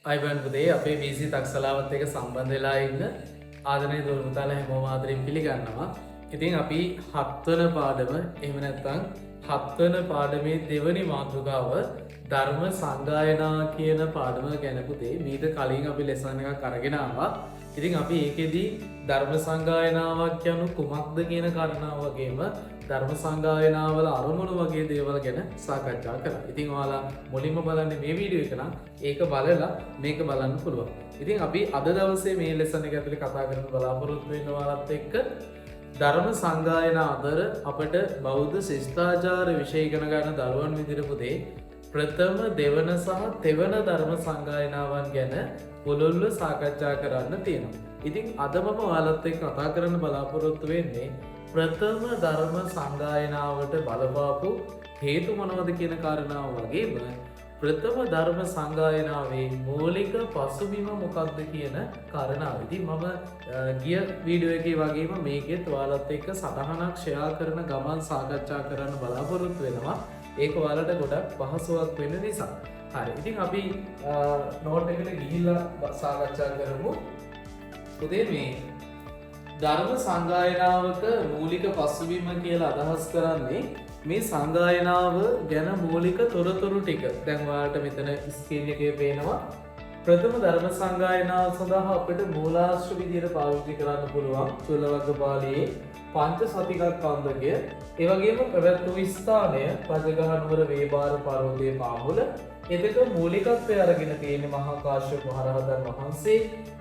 අයිබන් පුතේ අපේ BC තක්සලාවත් එක සම්බන්ධ වෙලා ඉන්න ආදරණීය දොරටු පුතාලා හැමෝම ආදරෙන් පිළිගන්නවා. ඉතින් අපි 7 වන පාඩම එහෙම නැත්නම් 7 වන පාඩමේ දෙවැනි මාතෘකාව ධර්ම සංගායනා කියන පාඩම ගැන පුතේ මීට කලින් අපි ලෙසන් එකක් අරගෙන ආවා. ඉතින් අපි ඒකෙදී ධර්ම සංගායනාවක් කියනු කුමක්ද කියන කාරණාව වගේම ධර්ම සංගායනාවල අරමුණු වගේ දේවල් ගැන සාකච්ඡා කරා. ඉතින් ඔයාලා මුලින්ම බලන්නේ මේ වීඩියෝ එක නම් ඒක බලලා මේක බලන්න පුළුවන්. ඉතින් අපි අද දවසේ මේ ලෙසන් එක ඇතුලේ කතා කරන්න බලාපොරොත්තු වෙන ඔයාලත් එක්ක ධර්ම සංගායනා අතර අපිට බෞද්ධ ශිෂ්ටාචාර විෂය ඉගෙන ගන්න දරුවන් විදිහට පුතේ ප්‍රථම දෙවන සහ තෙවන ධර්ම සංගායනාවන් ගැන පුළුල්ව සාකච්ඡා කරන්න තියෙනවා. ඉතින් අද මම ඔයාලත් එක්ක කතා කරන්න බලාපොරොත්තු වෙන්නේ ප්‍රථම ධර්ම සංගායනාවට බලපාපු හේතු මොනවද කියන කාරණාව වගේම ප්‍රථම ධර්ම සංගායනාවේ මූලික පසුබිම මොකක්ද කියන කාරණාව. ඉතින් මම ගිය වීඩියෝ එකේ වගේම මේකෙත් ඔයාලත් එක්ක සටහනක් ෂෙයා කරන ගමන් සාකච්ඡා කරන්න බලාපොරොත්තු වෙනවා. ඒක ඔයාලට ගොඩක් පහසුවක් වෙන නිසා. හරි. ඉතින් අපි නෝට් එකට ගිහිල්ලා සාකච්ඡා කරමු. පුතේ මේ ධර්ම සංගායනාවක මූලික පසුබිම කියලා අදහස් කරන්නේ මේ සංගායනාව ගැන මූලික තොරතුරු ටික. දැන් ඔයාලට මෙතන ස්ක්‍රීන් එකේ පේනවා. ප්‍රථම ධර්ම සංගායනාව සඳහා අපිට මූලාශ්‍ර විදියට පාවිච්චි කරන්න පුළුවන් චුල්ලවග්ගපාළියේ පංච සතිකක්ඛන්දකය. ඒ වගේම පැවැත්වූ ස්ථානය රජගහනුවර වේබාර පර්වතයේ පාමුල. එතක මූලිකත්වය අරගෙන තියෙන මහා කාශ්‍යප මහරහතන් වහන්සේ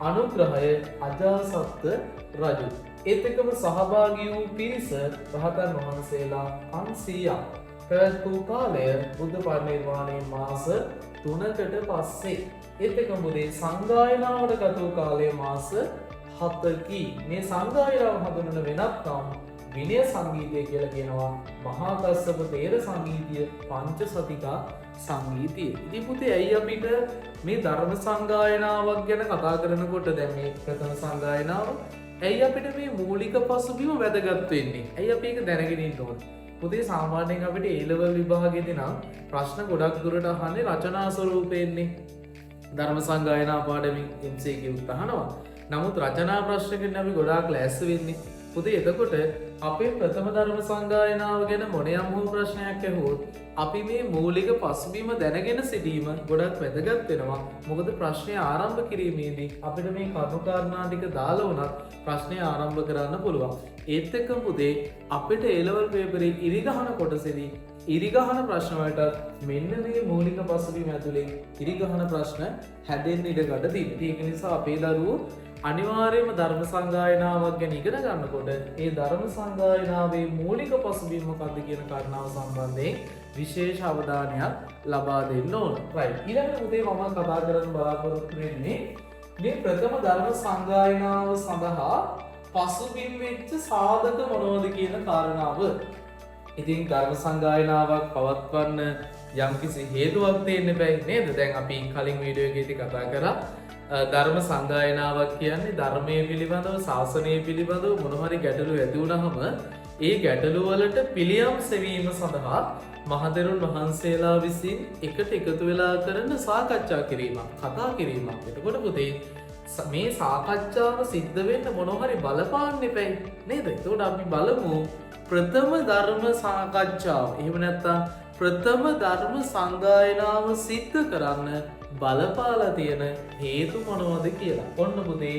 අනුග්‍රහය අජාසත් රජු. එතකම සහභාගී වූ පිරිස රහතන් වහන්සේලා 500ක්. පැවැත්වූ කාලය බුද්ධ පරිනිර්වාණය මාස 3කට පස්සේ. එතකම බුදේ සංගායනාවට ගත වූ කාලය මාස 7කි. මේ සංගායනාව හඳුන්වන වෙනත් නම් විනය සංගීතය කියලා කියනවා. මහා කස්සප තේර සංගීතය පංච සතිකා සංගීතය. ඉතින් පුතේ ඇයි අපිට මේ ධර්ම සංගායනාවක් ගැන කතා කරනකොට දැන් මේ ප්‍රථම සංගායනාව ඇයි අපිට මේ මූලික පසුබිම වැදගත් වෙන්නේ? ඇයි අපි ඒක දැනගෙන ඉන්න ඕනේ? පුතේ සාමාන්‍යයෙන් අපිට A level විභාගයේදී නම් ප්‍රශ්න ගොඩක් දුරට අහන්නේ රචනා ස්වරූපයෙන්නේ. ධර්ම සංගායනා පාඩමින් MCQ උත්හනවා. නමුත් රචනා ප්‍රශ්නකින් අපි ගොඩාක් ලෑස්ති වෙන්නේ. පුතේ එතකොට අපේ ප්‍රථම ධර්ම සංගායනාව ගැන මොනියම් හෝ ප්‍රශ්නයක් ඇහුවොත් අපි මේ මූලික පසුබිම දැනගෙන සිටීම ගොඩක් වැදගත් වෙනවා. මොකද ප්‍රශ්නය ආරම්භ කිරීමේදී අපිට මේ කරුණු කාරණා ටික දාලා වුණත් ප්‍රශ්නය ආරම්භ කරන්න පුළුවන්. ඒත් එක්කම පුතේ අපිට A level පේපරේ ඉරිගහන කොටසේදී ඉරිගහන ප්‍රශ්න වලට මෙන්න මේ මූලික පසුබිම ඇතුලේ ඉරිගහන ප්‍රශ්න හැදෙන්න ඉඩ ගන්න තියෙනවා. ඒක නිසා අපේ දරුවෝ අනිවාර්යයෙන්ම ධර්ම සංගායනාවක් ගැන ඉගෙන ගන්නකොට ඒ ධර්ම සංගායනාවේ මූලික පසුබිම මොකක්ද කියන කාරණාව සම්බන්ධයෙන් විශේෂ අවධානයක් ලබා දෙන්න ඕන. right. ඊළඟට පුතේ මම කතා කරන්න බලාපොරොත්තු වෙන්නේ මේ ප්‍රථම ධර්ම සංගායනාව සඳහා පසුබිම් වෙච්ච සාධක මොනවද කියන කාරණාව. ඉතින් ධර්ම සංගායනාවක් පවත්වන්න යම්කිසි හේතුවක් තියෙන්න බෑ නේද? දැන් අපි කලින් වීඩියෝ එකේදී කතා කරා ධර්ම සංගායනාවක් කියන්නේ ධර්මයේ පිළිබඳව ශාසනය පිළිබඳව මොන හරි ගැටලු ඇති වුණාම ඒ ගැටලු වලට පිළියම් සෙවීම සඳහා මහතෙරුන් වහන්සේලා විසින් එකට එකතු වෙලා කරන සාකච්ඡා කිරීමක්, කතා කිරීමක්. එතකොට පුතේ මේ සාකච්ඡාව සිද්ධ වෙන්න මොන හරි බලපාන්න එපැයි නේද? එතකොට අපි බලමු ප්‍රථම ධර්ම සාකච්ඡාව. එහෙම නැත්නම් ප්‍රථම ධර්ම සංගායනාව සිද්ධ කරන්න බලපාලා තියෙන හේතු මොනවද කියලා. ඔන්න පුතේ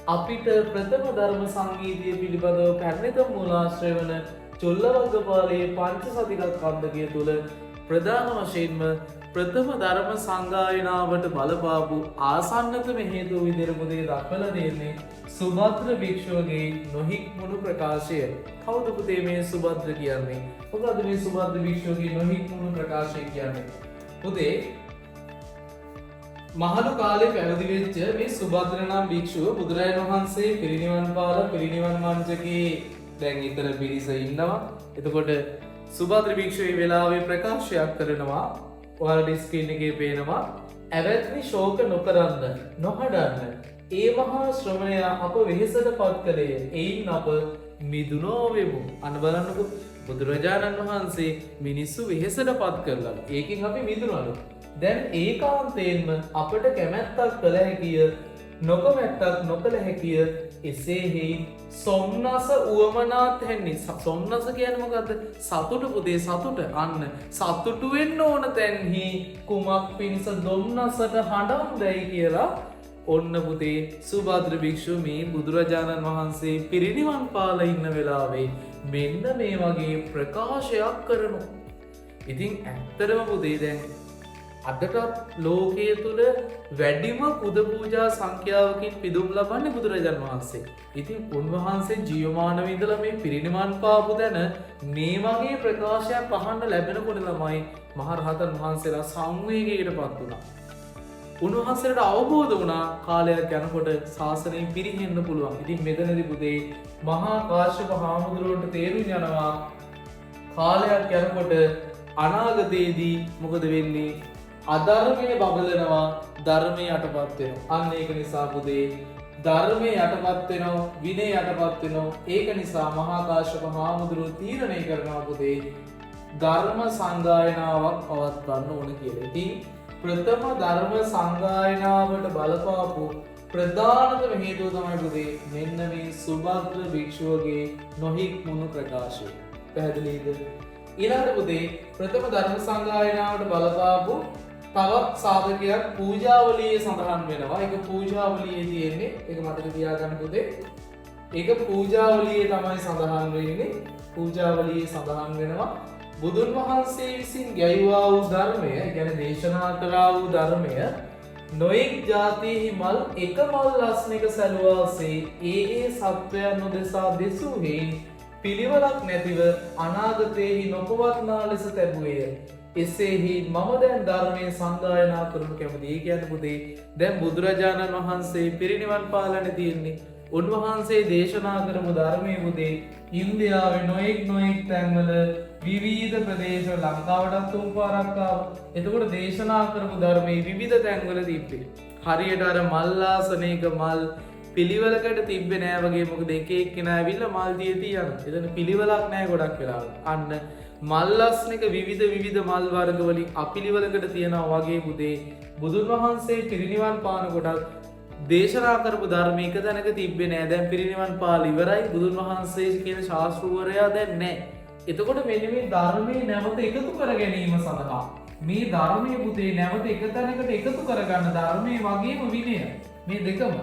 අපිට ප්‍රථම ධර්ම සංගීතය පිළිබඳව පැරණිතම මූලාශ්‍රය වන චුල්ලවග්ගපාළියේ පංච සතිකක්ඛන්දකය තුල ප්‍රධාන වශයෙන්ම ප්‍රථම ධර්ම සංගායනාවට බලපාපු ආසන්නතම හේතුව විදිහට පුතේ දක්වලා දෙන්නේ සුභද්‍ර භික්ෂුවගේ නොහික්මුණු ප්‍රකාශය. කවුද පුතේ මේ සුභද්‍ර කියන්නේ? මොකද මේ සුභද්‍ර භික්ෂුවගේ නොහික්මුණු ප්‍රකාශය කියන්නේ? පුතේ මහලු කාලේ පැවිදි වෙච්ච මේ සුභද්‍ර නම් භික්ෂුව බුදුරජාණන් වහන්සේ පිරිනිවන් පාලා පිරිනිවන් මංචකේ දැන් ඊතර පිරිස ඉන්නවා. එතකොට සුභද්‍ර භික්ෂුව මේ වෙලාවේ ප්‍රකාශයක් කරනවා. ඔයාලට ස්ක්‍රීන් එකේ පේනවා. "ඇවැත්නි ශෝක නොකරන්න, නොහඩන්න. ඒ මහා ශ්‍රමණයා අප වෙහෙසට පත් කළේය. එයින් අප මිදුණෝ වෙමු." අන්න බලන්නකෝ බුදුරජාණන් වහන්සේ මිනිස්සු වෙහෙසට පත් කරලා ඒකෙන් අපි මිදුණලු. දැන් ඒකාන්තයෙන්ම අපට කැමැත්තක් කළ හැකිය නොකමැත්තක් නොකළ හැකිය එසේ හේ සොම්නස උවමනාත් හැන්නේ සොම්නස කියනමගත සතුට පුදේ සතුට අන්න සතුටුවෙන්න ඕන තැන්හි කුමක් පිණිස දොම්නසට හඬම් දැයි කියලා ඔන්න පුතේ සුභද්‍ර භික්ෂුව මේ බුදුරජාණන් වහන්සේ පිරිනිවන් පාල ඉන්න වෙලාවේ මෙන්න මේ වගේ ප්‍රකාශයක් කරනු. ඉතින් ඇත්තරම පුතේ දැන් අදටත් ලෝකයේ තුළ වැඩිම පුද පූජා සංඛ්‍යාවකින් පිදුම් ලබන්නේ බුදුරජාණන් වහන්සේ. ඉතින් උන්වහන්සේ ජීවමානව ඉඳලා මේ පිරිනිවන් පාපු දැන මේ වගේ ප්‍රකාශයක් අහන්න ලැබෙනකොට ළමයි මහරහතන් වහන්සේලා සංවේගයකට පත් වුණා. උන්වහන්සේට අවබෝධ වුණා කාලයක් යනකොට ශාසනය පිරිහෙන්න පුළුවන්. ඉතින් මෙතනදී පුතේ මහා කාශ්‍යප හාමුදුරුවන්ට තේරුම් යනවා කාලයක් යනකොට අනාගතයේදී මොකද වෙන්නේ? අධර්මය බබලනවා ධර්මය යටපත් වෙනවා. අන්න ඒක නිසා පුතේ ධර්මය යටපත් වෙනවා විනය යටපත් වෙනවා. ඒක නිසා මහා කාශ්‍යප හාමුදුරුවෝ තීරණය කරනවා පුතේ ධර්ම සංගායනාවක් පවත්වන්න ඕන කියලා. ඉතින් ප්‍රථම ධර්ම සංගායනාවට බලපාපු ප්‍රධානතම හේතුව තමයි පුතේ මෙන්න මේ සුභද්‍ර භික්ෂුවගේ නොහික්මුණු ප්‍රකාශය. පැහැදිලිද? ඊළඟට පුතේ ප්‍රථම ධර්ම සංගායනාවට බලපාපු තවත් සාධකයක් පූජාවලියේ සඳහන් වෙනවා. ඒක පූජාවලියේ තියෙන්නේ. ඒක මතක තියාගන්න පුතේ. ඒක පූජාවලියේ තමයි සඳහන් වෙන්නේ. පූජාවලියේ සඳහන් වෙනවා බුදුන් වහන්සේ විසින් ගැයුවා වූ ධර්මය, කියන්නේ දේශනා කළා වූ ධර්මය නොයෙක් ජාතියෙහි මල් එක මල් ලස්නක සැලුවාසේ ඒ සත්වයන් නොදෙසා දෙසූහි පිළිවෙලක් නැතිව අනාගතයෙහි නොපවත්නා ලෙස තැබුවේය. එසේහි මම දැන් ධර්මයේ සංගායනා කරනු කැමතියි. ඒ කියන්නේ පුතේ දැන් බුදුරජාණන් වහන්සේ පිරිනිවන් පාලනේ තියෙන්නේ. උන්වහන්සේ දේශනා කරපු ධර්මයේ පුතේ ඉන්දියාවේ නොයෙක් තැන්වල විවිධ ප්‍රදේශ ලංකාවටත් තුන් පාරක් ආවා. එතකොට දේශනා කරපු ධර්මයේ විවිධ තැන්වල තිබ්බේ. හරියට අර මල්ලාසනයක මල් පිළිවෙලකට තිබ්බේ නෑ වගේ. මොකද එක එක්කෙනා ඇවිල්ලා මල් දියදී යනවා. එතන පිළිවෙලක් නෑ ගොඩක් වෙලාවට. අන්න මල්ලාසනයක විවිධ මල් වර්ග වලින් අපිළිවෙලකට තියනවා වගේ පුතේ බුදුන් වහන්සේ පිරිනිවන් පාන කොටත් දේශනා කරපු ධර්ම එක තැනක තිබ්බේ නෑ. දැන් පිරිනිවන් පාල ඉවරයි. බුදුන් වහන්සේ කියන ශාස්ත්‍රවරයා දැන් නෑ. එතකොට මෙන්න මේ ධර්මයේ නැවත එකතු කර ගැනීම සඳහා මේ ධර්මයේ පුතේ නැවත එක තැනකට එකතු කරගන්න ධර්මයේ වගේම විනය මේ දෙකම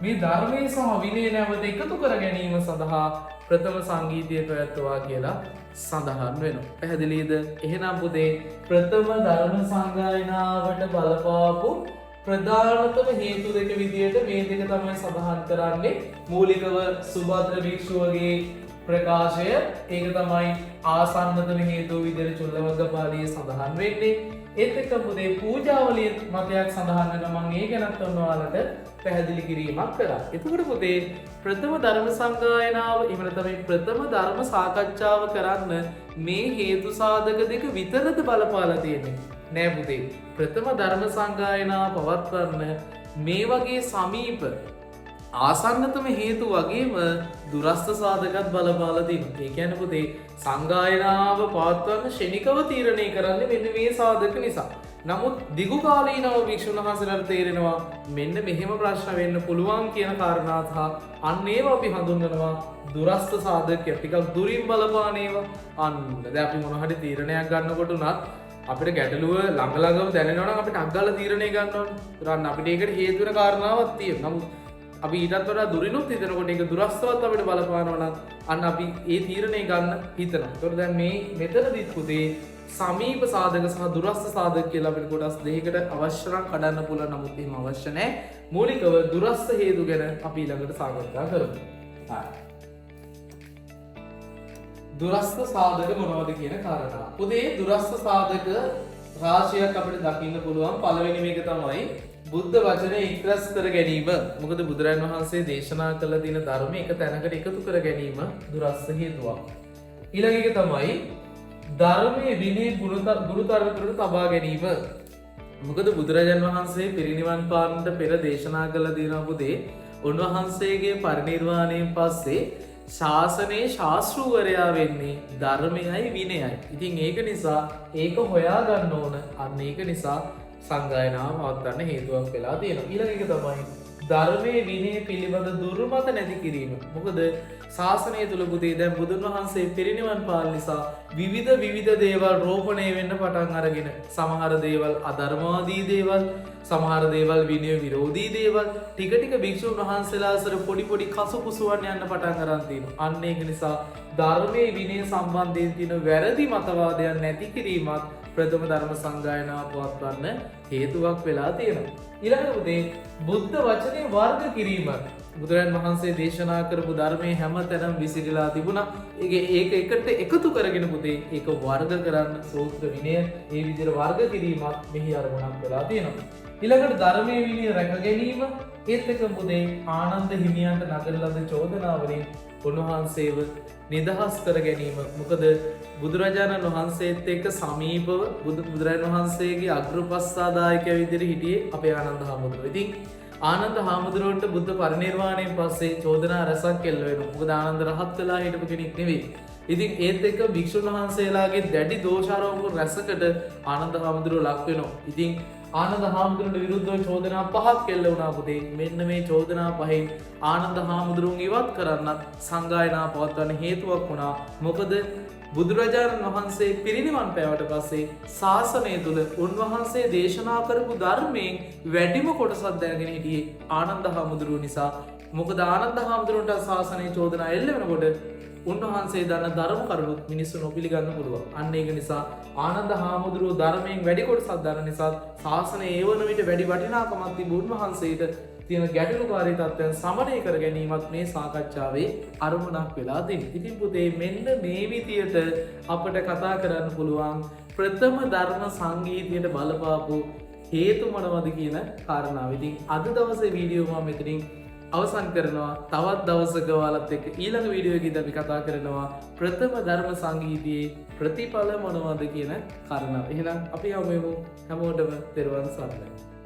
මේ ධර්මයේ සහ විනය නැවත එකතු කර ගැනීම සඳහා ප්‍රථම සංගීතය පැවැත්වුවා කියලා සඳහන් වෙනවා. පැහැදිලිද? එහෙනම් පුතේ ප්‍රථම ධර්ම සංගායනාවට බලපාපු ප්‍රධානතම හේතු දෙක විදියට මේ දෙක තමයි සඳහන් කරන්නේ. මූලිකව සුභද්‍ර භික්ෂුවගේ ප්‍රකාශය, ඒක තමයි ආසන්නතම හේතුව විදියට චුල්ලවග්ගපාලියේ සඳහන් වෙන්නේ. ඒත් එක්ක පුතේ පූජාවලියේ මතයක් සඳහන් වෙනවා. මම ඒ ගැනත් ඔයාලට පැහැදිලි කිරීමක් කරා. එතකොට පුතේ ප්‍රථම ධර්ම සංගායනාව එහෙම නැත්නම් ප්‍රථම ධර්ම සාකච්ඡාව කරන්න මේ හේතු සාධක දෙක විතරද බලපාලා තියෙන්නේ? නෑ පුතේ. ප්‍රථම ධර්ම සංගායනාව පවත්වන්න මේ වගේ සමීප ආසන්නතම හේතු වගේම දුරස්ථ සාධකත් බලපාලා තියෙනවා. ඒ කියන්නේ පුතේ සංගායනාව පවත්වන්න ශනිකව තීරණය කරන්නේ මෙන්න මේ සාධක නිසා. නමුත් දිගු කාලීනව භික්ෂුන් වහන්සේලාට තේරෙනවා මෙන්න මෙහෙම ප්‍රශ්න වෙන්න පුළුවන් කියන කාරණා සහ අන්න ඒවා අපි හඳුන්වනවා දුරස්ථ සාධකයක්. ටිකක් දුරින් බලපාන ඒවා. අන්න දැන් අපි මොන හරි තීරණයක් ගන්නකොට උනත් අපිට ගැටලුව ළඟ දැනෙනවා නම් අපිට අග්ගල තීරණය ගන්න ඕනේ. ඒතරම් අපිට ඒකට හේතු වෙන කාරණාවක් තියෙනවා. නමුත් අපි ඊටත් වඩා දුරිනුත් හිතනකොට ඒක දුරස්ථවත් අපිට බලපානවා නම් අන්න අපි ඒ තීරණය ගන්න හිතනවා. ඒතකොට දැන් මේ මෙතනදිත් පුතේ සමීප සාධක සහ දුරස්ථ සාධක කියලා අපිට කොටස් දෙකකට අවශ්‍ය නම් කඩන්න පුළුවන්. නමුත් එහෙම අවශ්‍ය නැහැ. මූලිකව දුරස්ථ හේතු ගැන අපි ඊළඟට සාකච්ඡා කරමු. දුරස්ථ සාධක මොනවද කියන කාරණා. පුතේ දුරස්ථ සාධක රාශියක් අපිට දකින්න පුළුවන්. පළවෙනි මේක තමයි බුද්ධ වචනය ඉක්රස් කර ගැනීම. මොකද බුදුරජාණන් වහන්සේ දේශනා කළ දින ධර්මය එක තැනකට එකතු කර ගැනීම දුරස්ථ හේතුවක්. ඊළඟ එක තමයි ධර්මයේ විනය ගුරුතරතුරට තබා ගැනීම. මොකද බුදුරජාණන් වහන්සේ පිරිනිවන් පාන්නට පෙර දේශනා කළ දින පුතේ උන්වහන්සේගේ පරිනිර්වාණයෙන් පස්සේ ශාසනයේ ශාස්තෘවරයා වෙන්නේ ධර්මයයි විනයයි. ඉතින් ඒක නිසා ඒක හොයා ගන්න ඕන. අන්න ඒක නිසා සංගායනාව පවත්වන්න හේතුවක් වෙලා තියෙනවා. ඊළඟ එක තමයි ධර්මයේ විනය පිළිබඳ දුර්මත නැති කිරීම. මොකද ශාසනය තුළ පුතේ දැන් බුදුන් වහන්සේ පිරිනිවන් පාන නිසා විවිධ දේවල් රෝපණය වෙන්න පටන් අරගෙන සමහර දේවල් අධර්මවාදී දේවල්, සමහර දේවල් විනය විරෝධී දේවල් ටික භික්ෂුන් වහන්සේලා අතර පොඩි කසුකුසුවන් යන්න පටන් අරන් තියෙනවා. අන්න ඒක නිසා ධර්මයේ විනය සම්බන්ධයෙන් තියෙන වැරදි මතවාදයන් නැති කිරීමත් ප්‍රථම ධර්ම සංගායනාව පවත්වන්න හේතුවක් වෙලා තියෙනවා. ඊළඟට පුතේ බුද්ධ වචනේ වර්ග කිරීම. බුදුරජාණන් වහන්සේ දේශනා කරපු ධර්මයේ හැම තැනම විසිරීලා තිබුණා. ඒක එකට එකතු කරගෙන පුතේ ඒක වර්ග කරන්න සූත්‍ර විනය මේ විදිහට වර්ග කිරීමත් මෙහි අරමුණක් වෙලා තියෙනවා. ඊළඟට ධර්මයේ විනය රැක ගැනීම ඒත් එක පුතේ ආනන්ද හිමියන්ට නගන ලද චෝදනාවලින් උන්වහන්සේව නිදහස් කර ගැනීම. මොකද බුදුරජාණන් වහන්සේත් එක්ක සමීපව බුදුරජාණන් වහන්සේගේ අග්‍රපස්සාදායකය විදිහට හිටියේ අපේ ආනන්ද හාමුදුරුවෝ. ඉතින් ආනන්ද හාමුදුරුවන්ට බුද්ධ පරිනිර්වාණයෙන් පස්සේ චෝදනා රැසක් එල්ල වෙනවා. මොකද ආනන්ද රහත් වෙලා හිටපු කෙනෙක් නෙවෙයි. ඉතින් ඒත් එක්ක භික්ෂුන් වහන්සේලාගේ දැඩි දෝෂාරෝපණ රැසකට ආනන්ද හාමුදුරුවෝ ලක් වෙනවා. ඉතින් ආනන්ද හාමුදුරුවන්ට විරුද්ධව චෝදනා පහක් එල්ල වුණා පුතේ. මෙන්න මේ චෝදනා පහෙන් ආනන්ද හාමුදුරුවන් ඉවත් කරන්නත් සංගායනා පවත්වන්න හේතුවක් වුණා. මොකද බුදුරජාණන් වහන්සේ පිරිනිවන් පෑවට පස්සේ ශාසනය තුළ උන්වහන්සේ දේශනා කරපු ධර්මයෙන් වැඩිම කොටසක් දැනගෙන හිටියේ ආනන්ද හාමුදුරුවෝ නිසා. මොකද ආනන්ද හාමුදුරුවන්ට ශාසනයේ චෝදනා එල්ල වෙනකොට උන්වහන්සේ දන්න ධර්ම කරුණුත් මිනිස්සු නොපිළිගන්න පුළුවන්. අන්න ඒක නිසා ආනන්ද හාමුදුරුවෝ ධර්මයෙන් වැඩි කොටසක් දන්න නිසා ශාසනයේ ඒ වන විට වැඩි වටිනාකමක් තිබු උන්වහන්සේට තියෙන ගැටලුකාරී තත්ත්වයන් සමනය කර ගැනීමත් මේ සාකච්ඡාවේ අරමුණක් වෙලා තියෙනවා. ඉතින් පුතේ මෙන්න මේ විදියට අපිට කතා කරන්න පුළුවන් ප්‍රථම ධර්ම සංගීතයට බලපාපු හේතු මොනවද කියන කාරණාව. ඉතින් අද දවසේ වීඩියෝ මම මෙතනින් අවසන් කරනවා. තවත් දවසක ඔයාලත් එක්ක ඊළඟ වීඩියෝ එකකින් අපි කතා කරනවා ප්‍රථම ධර්ම සංගීතයේ ප්‍රතිඵල මොනවද කියන කාරණාව. එහෙනම් අපි හැමෝටම තෙරුවන් සරණයි.